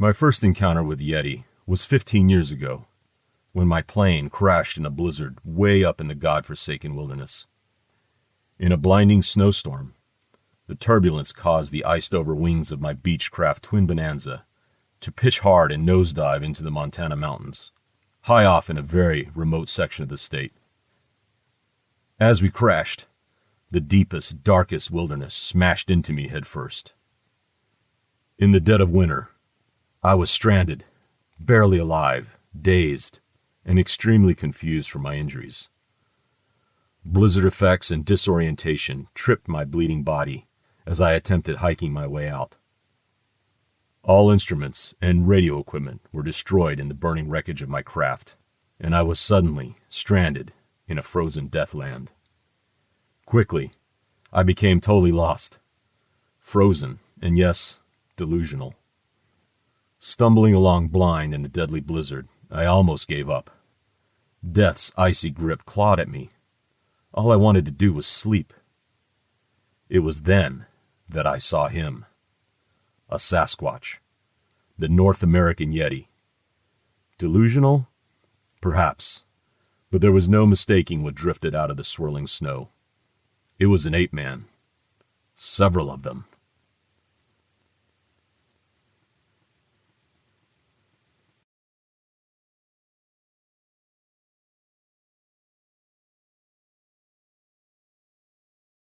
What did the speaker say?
My first encounter with Yeti was 15 years ago, when my plane crashed in a blizzard way up in the godforsaken wilderness. In a blinding snowstorm, the turbulence caused the iced-over wings of my Beechcraft Twin Bonanza to pitch hard and nosedive into the Montana mountains, high off in a very remote section of the state. As we crashed, the deepest, darkest wilderness smashed into me head first. In the dead of winter, I was stranded, barely alive, dazed, and extremely confused from my injuries. Blizzard effects and disorientation tripped my bleeding body as I attempted hiking my way out. All instruments and radio equipment were destroyed in the burning wreckage of my craft, and I was suddenly stranded in a frozen deathland. Quickly, I became totally lost, frozen, and yes, delusional. Stumbling along blind in a deadly blizzard, I almost gave up. Death's icy grip clawed at me. All I wanted to do was sleep. It was then that I saw him. A Sasquatch. The North American Yeti. Delusional? Perhaps. But there was no mistaking what drifted out of the swirling snow. It was an ape-man. Several of them.